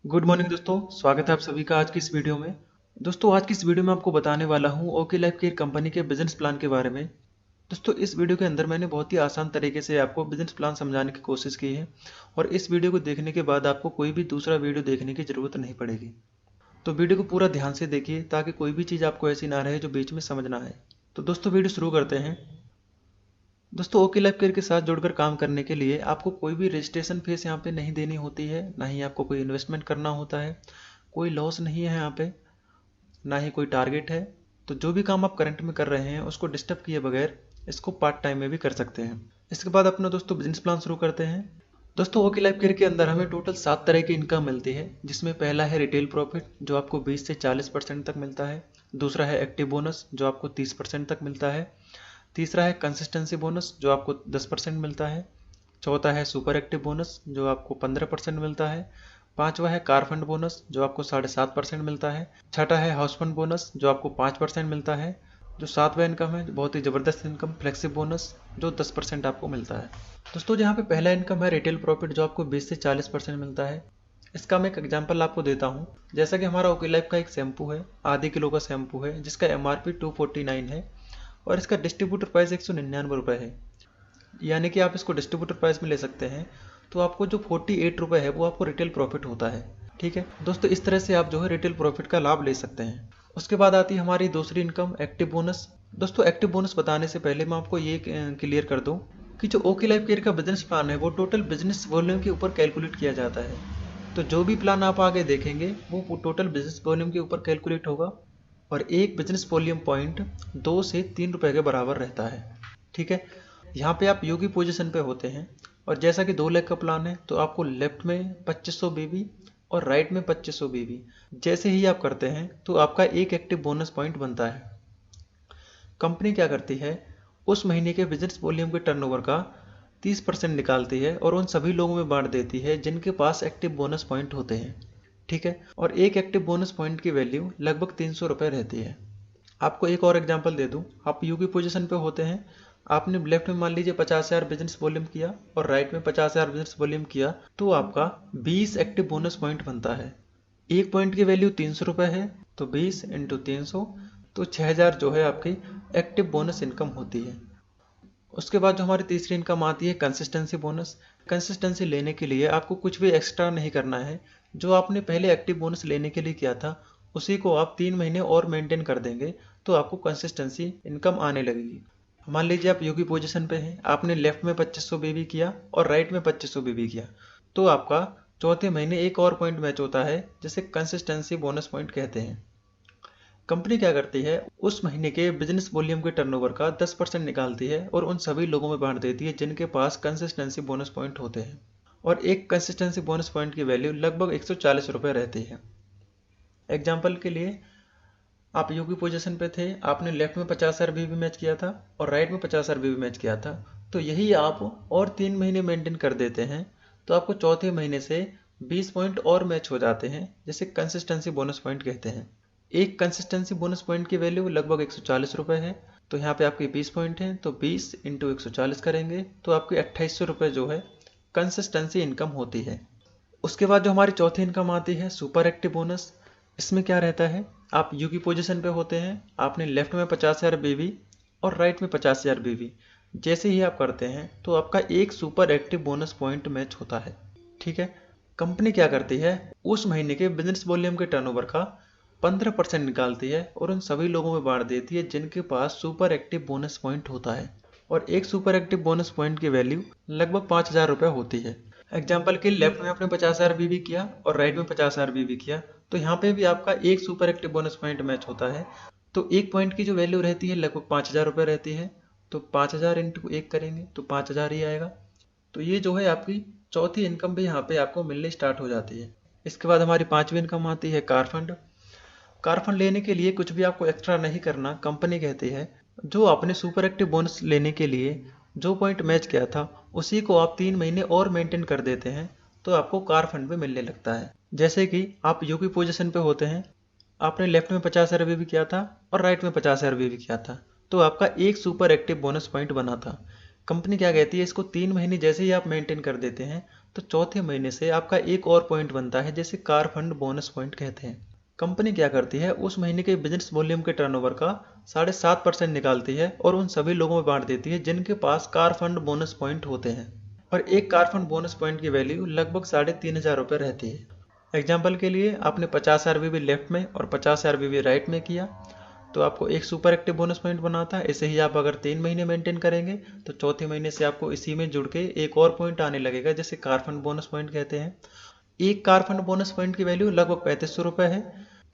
Good morning दोस्तों, स्वागत है आप सभी का आज की इस वीडियो में। दोस्तों आज की इस वीडियो में आपको बताने वाला हूं ओके लाइफ केयर कंपनी के बिजनेस प्लान के बारे में। दोस्तों इस वीडियो के अंदर मैंने बहुत ही आसान तरीके से आपको बिजनेस प्लान समझाने की कोशिश की है और इस वीडियो को देखने के बाद आपको कोई भी दूसरा वीडियो देखने की ज़रूरत नहीं पड़ेगी। तो वीडियो को पूरा ध्यान से देखिए ताकि कोई भी चीज़ आपको ऐसी ना रहे जो बीच में समझ ना आए। तो दोस्तों वीडियो शुरू करते हैं। दोस्तों ओके लाइफ केयर के साथ जुड़कर काम करने के लिए आपको कोई भी रजिस्ट्रेशन फीस यहाँ पे नहीं देनी होती है, ना ही आपको कोई इन्वेस्टमेंट करना होता है, कोई लॉस नहीं है यहाँ पे, ना ही कोई टारगेट है। तो जो भी काम आप करंट में कर रहे हैं उसको डिस्टर्ब किए बगैर इसको पार्ट टाइम में भी कर सकते हैं। इसके बाद अपना दोस्तों बिजनेस प्लान शुरू करते हैं। दोस्तों ओके लाइफ केयर के अंदर हमें टोटल 7 तरह की इनकम मिलती है, जिसमें पहला है रिटेल प्रॉफिट जो आपको 20 से 40% तक मिलता है। दूसरा है एक्टिव बोनस जो आपको 30% तक मिलता है। तीसरा है कंसिस्टेंसी बोनस जो आपको 10% मिलता है। चौथा है सुपर एक्टिव बोनस जो आपको 15% मिलता है। पांचवा है कार फंड बोनस जो आपको 7.5% मिलता है। छठा है हाउस फंड बोनस जो आपको 5% मिलता है। जो सातवां इनकम है, बहुत ही ज़बरदस्त इनकम, फ्लेक्सिब बोनस जो 10% आपको मिलता है। दोस्तों यहाँ पे पहला इनकम है रिटेल प्रॉफिट जो आपको 20 से 40% मिलता है। इसका मैं एक एग्जांपल आपको देता हूँ। जैसा कि हमारा ओके लाइफ का एक शैम्पू है, आधे किलो का शैम्पू है जिसका MRP 249 है और इसका डिस्ट्रीब्यूटर प्राइस 199 रुपये है, यानी कि आप इसको डिस्ट्रीब्यूटर प्राइस में ले सकते हैं। तो आपको जो 48 रुपये है वो आपको रिटेल प्रॉफिट होता है। ठीक है दोस्तों, इस तरह से आप जो है रिटेल प्रॉफिट का लाभ ले सकते हैं। उसके बाद आती है हमारी दूसरी इनकम एक्टिव बोनस। दोस्तों एक्टिव बोनस बताने से पहले मैं आपको ये क्लियर कर दूं कि जो ओके लाइफ केयर का बिजनेस प्लान है वो टोटल बिजनेस वॉल्यूम के ऊपर कैलकुलेट किया जाता है। तो जो भी प्लान आप आगे देखेंगे वो टोटल बिजनेस वॉल्यूम के ऊपर कैलकुलेट होगा और एक बिजनेस वॉल्यूम पॉइंट 2 से 3 रुपए के बराबर रहता है। ठीक है, यहाँ पे आप यू की पोजीशन पे होते हैं और जैसा कि 2 लाख का प्लान है तो आपको लेफ्ट में 2500 बीबी और राइट में 2500 बीबी जैसे ही आप करते हैं तो आपका एक एक्टिव बोनस पॉइंट बनता है। कंपनी क्या करती है, उस महीने के बिजनेस वॉल्यूम के टर्नओवर का 30% निकालती है और उन सभी लोगों में बांट देती है जिनके पास एक्टिव बोनस पॉइंट होते हैं। ठीक है, और एक एक्टिव बोनस पॉइंट की वैल्यू लगभग 300 रुपये रहती है। आपको एक और एग्जांपल दे दूं, आप यू की पोजीशन पे होते हैं, आपने लेफ्ट में मान लीजिए 50,000 बिजनेस वॉल्यूम किया और राइट में 50,000 बिजनेस वॉल्यूम किया, तो आपका 20 एक्टिव बोनस पॉइंट बनता है। एक पॉइंट की वैल्यू 300 रुपये है, तो 20 इंटू 300, तो 6,000 जो है आपकी एक्टिव बोनस इनकम होती है। उसके बाद जो हमारी तीसरी इनकम आती है कंसिस्टेंसी बोनस। कंसिस्टेंसी लेने के लिए आपको कुछ भी एक्स्ट्रा नहीं करना है, जो आपने पहले एक्टिव बोनस लेने के लिए किया था उसी को आप 3 महीने और मेंटेन कर देंगे तो आपको कंसिस्टेंसी इनकम आने लगेगी। मान लीजिए आप यू की पोजीशन पे हैं, आपने लेफ्ट में 2500 बीबी किया और राइट में 2500 बीबी किया, तो आपका चौथे महीने एक और पॉइंट मैच होता है जिसे कंसिस्टेंसी बोनस पॉइंट कहते हैं। कंपनी क्या करती है, उस महीने के बिजनेस वॉल्यूम के टर्नओवर का 10% निकालती है और उन सभी लोगों में बांट देती है जिनके पास कंसिस्टेंसी बोनस पॉइंट होते हैं और एक कंसिस्टेंसी बोनस पॉइंट की वैल्यू लगभग 140 रुपये रहती है। एग्जाम्पल के लिए, आप यू की पोजीशन पे थे, आपने लेफ्ट में 50,000 बीबी मैच किया था और राइट में 50,000 बीबी मैच किया था, तो यही आप और 3 महीने मेंटेन कर देते हैं तो आपको चौथे महीने से 20 पॉइंट और मैच हो जाते हैं जिसे कंसिस्टेंसी बोनस पॉइंट कहते हैं। एक कंसिस्टेंसी बोनस पॉइंट की वैल्यू लगभग 140 रुपये है, तो यहाँ पे आपके 20 पॉइंट हैं तो 20 इंटू 140 करेंगे तो आपकी 2800 रुपये जो है कंसिस्टेंसी इनकम होती है। उसके बाद जो हमारी चौथी इनकम आती है सुपर एक्टिव बोनस। इसमें क्या रहता है, आप यू की पोजीशन पे होते हैं, आपने लेफ्ट में 50,000 बीबी और राइट में 50,000 बीबी जैसे ही आप करते हैं तो आपका एक super active bonus point match होता है। ठीक है, कंपनी क्या करती है, उस महीने के बिजनेस वॉल्यूम के टर्नओवर का 15% निकालती है और उन सभी लोगों में बांट देती है जिनके पास सुपर एक्टिव बोनस पॉइंट होता है और एक सुपर एक्टिव बोनस पॉइंट की वैल्यू लगभग 5,000 रुपये होती है। एग्जाम्पल के लेफ्ट में आपने 50,000 बीबी किया और राइट में 50,000 बीबी किया, तो यहाँ पे भी आपका एक super active bonus point match होता है। तो एक पॉइंट की जो वैल्यू रहती है लगभग 5,000 रुपये रहती है, तो 5,000 इंटू 1 करेंगे तो 5,000 ही आएगा। तो ये जो है आपकी चौथी इनकम भी यहाँ पे आपको मिलनी स्टार्ट हो जाती है। इसके बाद हमारी पांचवी इनकम आती है कार फंड। कार फंड लेने के लिए कुछ भी आपको एक्स्ट्रा नहीं करना, कंपनी कहती है जो आपने सुपर एक्टिव बोनस लेने के लिए जो पॉइंट मैच किया था उसी को आप 3 महीने और मेंटेन कर देते हैं तो आपको कार फंड भी मिलने लगता है। जैसे कि आप यू की पोजीशन पे होते हैं, आपने लेफ्ट में 50,000 भी किया था और राइट में 50,000 भी किया था, तो आपका एक सुपर एक्टिव बोनस पॉइंट बना था। कंपनी क्या कहती है, इसको 3 महीने जैसे ही आप मेंटेन कर देते हैं तो चौथे महीने से आपका एक और पॉइंट बनता है, जिसे कार फंड बोनस पॉइंट कहते हैं। कंपनी क्या करती है, उस महीने के बिजनेस वॉल्यूम के टर्नओवर का 7.5% निकालती है और उन सभी लोगों में बांट देती है जिनके पास कार फंड बोनस पॉइंट होते हैं। और एक कार फंड बोनस पॉइंट की वैल्यू लगभग 3,500 रुपये रहती है। एग्जाम्पल के लिए आपने 50 आरबीबी लेफ्ट में और 50 आरबीबी राइट में किया तो आपको एक सुपर एक्टिव बोनस पॉइंट बनाता है। ऐसे ही आप अगर 3 महीने मेंटेन करेंगे तो चौथे महीने से आपको इसी में जुड़ के एक और पॉइंट आने लगेगा, जिसे कार फंड बोनस पॉइंट कहते हैं। एक कार फंड बोनस पॉइंट की वैल्यू लगभग 3500 रुपये है।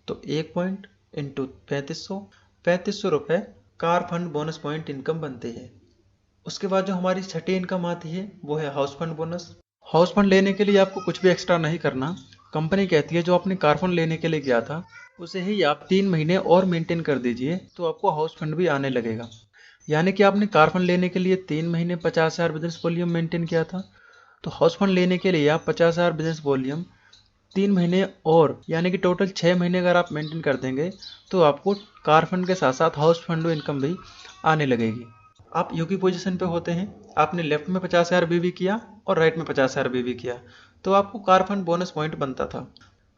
तो एक पॉइंट इंटू 3500 रुपये car fund bonus point income बनती है। उसके बाद जो हमारी छठी इनकम आती है वो है house fund bonus. House fund लेने के लिए आपको कुछ भी एक्स्ट्रा नहीं करना। कंपनी कहती है जो आपने कार फंड लेने के लिए गया था उसे ही आप 3 महीने और मेंटेन कर दीजिए तो आपको हाउस फंड भी आने लगेगा। यानी कि आपने कार फंड लेने के लिए 3 महीने 50,000 बिजनेस वॉल्यूम मेंटेन किया था, तो हाउस फंड लेने के लिए आप 50,000 बिजनेस वॉल्यूम 3 महीने और यानी कि टोटल 6 महीने अगर आप मेंटेन कर देंगे तो आपको कार फंड के साथ साथ हाउस फंड इनकम भी आने लगेगी। आप यू की पोजीशन पे होते हैं, आपने लेफ्ट में 50,000 बीवी किया और राइट में 50,000 बीवी किया तो आपको कार फंड बोनस पॉइंट बनता था।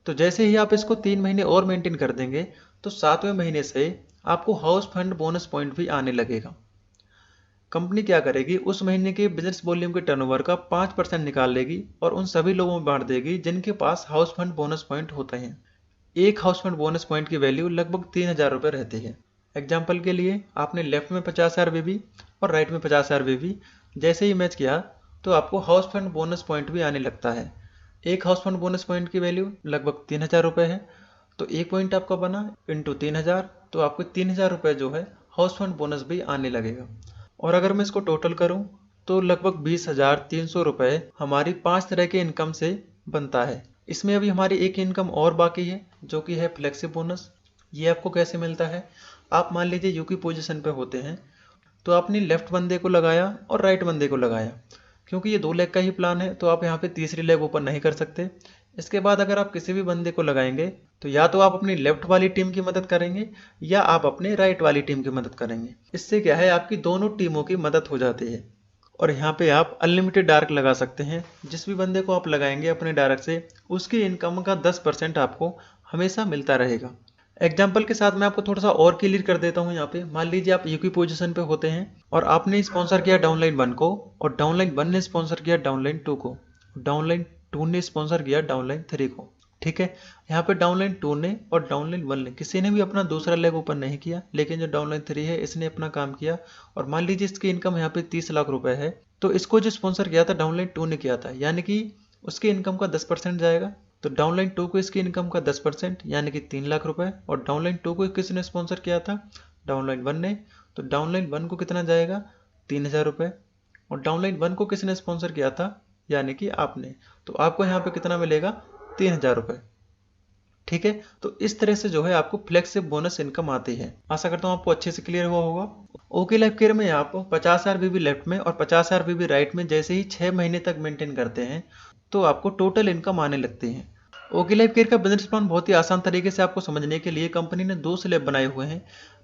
तो जैसे ही आप इसको 3 महीने और मेंटेन कर देंगे तो 7वें महीने से आपको हाउस फंड बोनस पॉइंट भी आने लगेगा। कंपनी क्या करेगी, उस महीने के बिजनेस वॉल्यूम के टर्नओवर का 5% निकाल लेगी और उन सभी लोगों में बांट देगी जिनके पास हाउस फंड बोनस पॉइंट होते हैं। एक हाउस फंड बोनस पॉइंट की वैल्यू लगभग 3,000 रुपये रहती है। एग्जाम्पल के लिए आपने लेफ्ट में 50,000 बीबी और राइट में 50,000 बीबी जैसे ही मैच किया तो आपको हाउस फंड बोनस पॉइंट भी आने लगता है। एक हाउस फंड बोनस पॉइंट की वैल्यू लगभग 3,000 रुपये है। तो एक पॉइंट आपका बना इंटू 3,000 तो आपको 3,000 रुपये जो है हाउस फंड बोनस भी आने लगेगा। और अगर मैं इसको टोटल करूं तो लगभग 20,300 रुपये हमारी 5 तरह के इनकम से बनता है। इसमें अभी हमारी एक इनकम और बाकी है जो कि है फ्लेक्सिब बोनस। ये आपको कैसे मिलता है, आप मान लीजिए यू की पोजीशन पे होते हैं तो आपने लेफ्ट बंदे को लगाया और राइट बंदे को लगाया। क्योंकि ये 2 लेग का ही प्लान है तो आप यहाँ पे तीसरी लेग ओपन नहीं कर सकते। इसके बाद अगर आप किसी भी बंदे को लगाएंगे तो या तो आप अपनी लेफ्ट वाली टीम की मदद करेंगे या आप अपने राइट वाली टीम की मदद करेंगे। इससे क्या है, आपकी दोनों टीमों की मदद हो जाती है। और यहाँ पे आप अनलिमिटेड डार्क लगा सकते हैं। जिस भी बंदे को आप लगाएंगे अपने डार्क से उसकी इनकम का 10% आपको हमेशा मिलता रहेगा। एग्जाम्पल के साथ मैं आपको थोड़ा सा और क्लियर कर देता हूँ। यहाँ पे मान लीजिए आप यू की पोजीशन पे होते हैं और आपने स्पॉन्सर किया डाउनलाइन 1 को और डाउनलाइन 1 ने स्पॉन्सर किया डाउनलाइन 2 को, डाउनलाइन 2 ने स्पॉन्सर किया डाउनलाइन 3 को। ठीक है, यहाँ पे डाउनलाइन 2 ने और डाउनलाइन 1 ने किसी ने भी अपना दूसरा लेग ओपन नहीं किया, लेकिन जो डाउनलाइन 3 है इसने अपना काम किया। और मान लीजिए इसकी इनकम यहाँ पे 30 लाख रुपए है तो इसको जो स्पॉन्सर किया था डाउनलाइन 2 ने किया था, यानी कि उसकी इनकम का 10% जाएगा। तो डाउनलाइन 2 को इसकी इनकम का 10% यानी कि 3 लाख रुपए। और डाउनलाइन 2 को किसने स्पॉन्सर किया था, डाउनलाइन 1 ने। तो डाउनलाइन 1 को कितना जाएगा, 3,000 रुपये। और डाउनलाइन 1 को किसने स्पॉन्सर किया था, यानी कि आपने। तो आपको यहाँ पे कितना मिलेगा, 3,000 रुपये। ठीक है, तो इस तरह से जो है आपको फ्लेक्सिबल बोनस इनकम आती है। आशा करता हूँ आपको अच्छे से क्लियर हुआ होगा। ओके लाइफ केयर में आप 50,000 बीबी लेफ्ट में और 50,000 बीबी राइट में जैसे ही 6 महीने तक मेंटेन करते हैं तो आपको टोटल इनकम आने लगती है। ओके लाइफ केयर का बिजनेस प्लान बहुत ही आसान तरीके से आपको समझने के लिए कंपनी ने 2 स्लैब बनाए हुए हैं।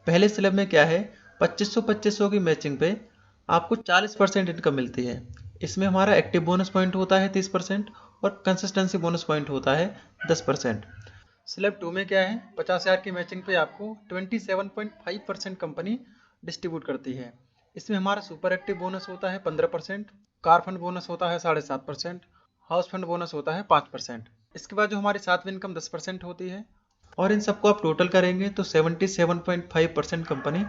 पहले स्लैब में क्या है, 2500 की मैचिंग पे आपको 40% इनकम मिलती है। इसमें हमारा एक्टिव बोनस पॉइंट होता है 30% और कंसिस्टेंसी बोनस पॉइंट होता है 10%। स्लैब 2 में क्या है, 50,000 की मैचिंग पे आपको 27.5% कंपनी डिस्ट्रीब्यूट करती है। इसमें हमारा सुपर एक्टिव बोनस होता है 15%, कार फंड बोनस होता है 7.5%, हाउस फंड बोनस होता है 5%। इसके बाद जो हमारी 7वीं इनकम 10% होती है और इन सबको आप टोटल करेंगे तो 77.5% कंपनी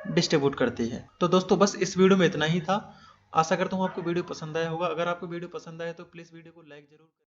डिस्ट्रीब्यूट करती है। तो दोस्तों बस इस वीडियो में इतना ही था। आशा करता हूँ आपको वीडियो पसंद आया होगा। अगर आपको वीडियो पसंद आया तो प्लीज़ वीडियो को लाइक जरूर करें।